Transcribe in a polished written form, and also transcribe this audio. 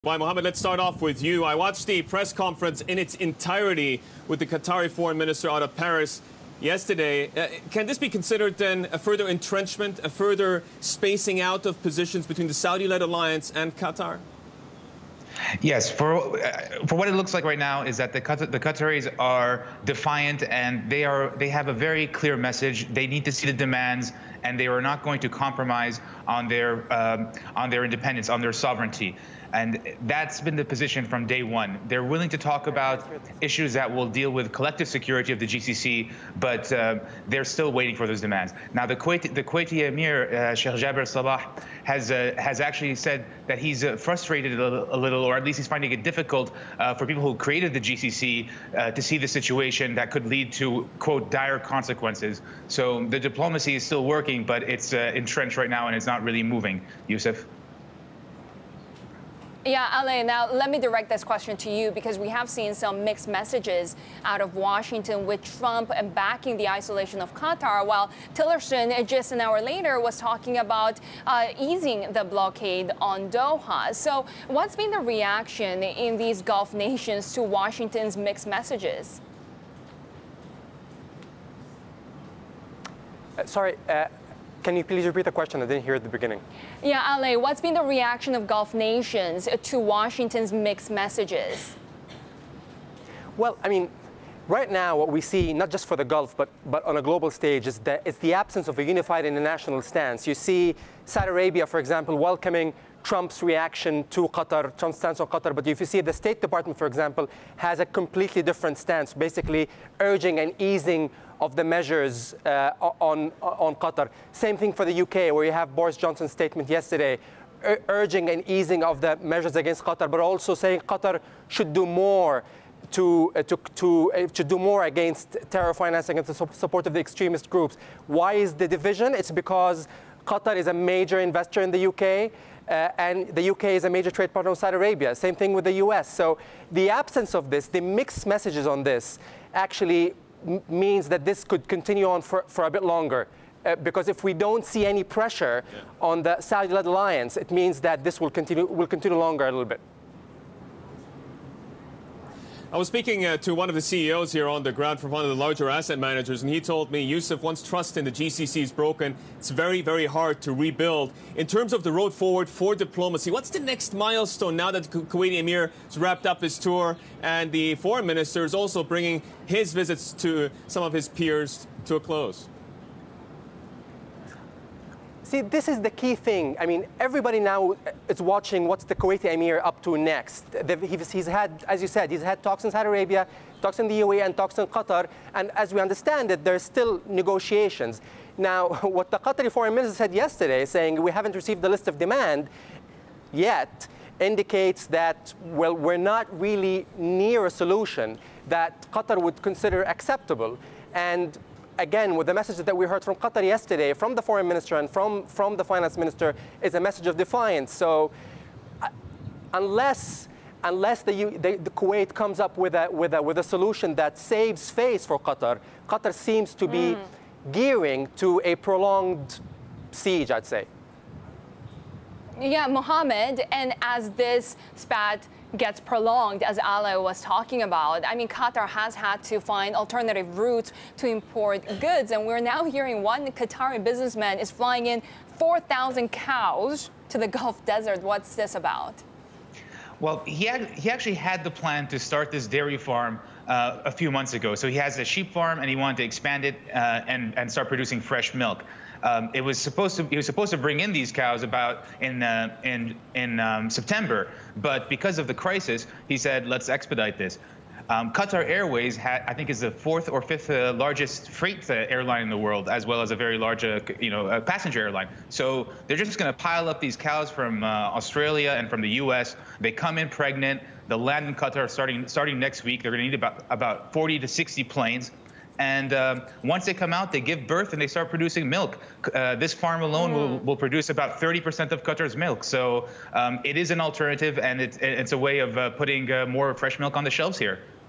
Well, Mohammed, let's start off with you. I watched the press conference in its entirety with the Qatari Foreign Minister out of Paris yesterday. Can this be considered then a further entrenchment, a further spacing out of positions between the Saudi-led alliance and Qatar? Yes, for what it looks like right now is that the Qataris are defiant, and they have a very clear message. They need to see the demands, and they are not going to compromise on their independence, on their sovereignty. And that's been the position from day one. They're willing to talk about issues that will deal with collective security of the GCC, but they're still waiting for those demands. Now, the Kuwaiti Emir, Sheikh Jabir Sabah, has actually said that he's frustrated a little, or at least he's finding it difficult for people who created the GCC to see the situation that could lead to, quote, dire consequences. So the diplomacy is still working, but it's entrenched right now and it's not really moving. Yusuf? Yeah, Alaa, now let me direct this question to you, because we have seen some mixed messages out of Washington with Trump and backing the isolation of Qatar, while Tillerson just an hour later was talking about easing the blockade on Doha. So what's been the reaction in these Gulf nations to Washington's mixed messages? Can you please repeat the question? I didn't hear at the beginning. Yeah, Alaa, what's been the reaction of Gulf nations to Washington's mixed messages? Well, I mean, right now what we see, not just for the Gulf, but on a global stage, is that it's the absence of a unified international stance. You see Saudi Arabia, for example, welcoming Trump's reaction to Qatar, Trump's stance on Qatar. But if you see the State Department, for example, has a completely different stance, basically urging an easing of the measures on Qatar. Same thing for the UK, where you have Boris Johnson's statement yesterday, urging an easing of the measures against Qatar, but also saying Qatar should do more to do more against terror financing and the support of the extremist groups. Why is the division? It's because Qatar is a major investor in the UK, and the UK is a major trade partner of Saudi Arabia. Same thing with the US. So the absence of this, the mixed messages on this, actually means that this could continue on for a bit longer. Because if we don't see any pressure on the Saudi-led alliance, it means that this will continue longer a little bit. I was speaking to one of the CEOs here on the ground from one of the larger asset managers, and he told me, Yusuf, once trust in the GCC is broken, it's very, very hard to rebuild. In terms of the road forward for diplomacy, what's the next milestone now that the Kuwaiti Emir has wrapped up his tour and the foreign minister is also bringing his visits to some of his peers to a close? See, this is the key thing. I mean, everybody now is watching what's the Kuwaiti Emir up to next. He's had, as you said, he's had talks in Saudi Arabia, talks in the UAE, and talks in Qatar. And as we understand it, there's still negotiations. Now, what the Qatari Foreign Minister said yesterday, saying we haven't received the list of demand yet, indicates that, well, we're not really near a solution that Qatar would consider acceptable. And again, with the messages that we heard from Qatar yesterday, from the foreign minister and from the finance minister, is a message of defiance. So unless the Kuwait comes up with a solution that saves face for Qatar, Qatar seems to be gearing to a prolonged siege, I'd say. Yeah, Mohammed, and as this spat gets prolonged, as Alaa was talking about, I mean, Qatar has had to find alternative routes to import goods. And we're now hearing one Qatari businessman is flying in 4,000 cows to the Gulf desert. What's this about? Well, he actually had the plan to start this dairy farm a few months ago. So he has a sheep farm, and he wanted to expand it and start producing fresh milk. He was supposed to bring in these cows about in September, but because of the crisis, he said, let's expedite this. Qatar Airways, I think, is the 4th or 5th largest freight airline in the world, as well as a very large, passenger airline. So they're just going to pile up these cows from Australia and from the U.S. They come in pregnant. They'll land in Qatar starting next week. They're going to need about 40 to 60 planes. And once they come out, they give birth and they start producing milk. This farm alone will produce about 30% of Qatar's milk. So it is an alternative, and it's a way of putting more fresh milk on the shelves here.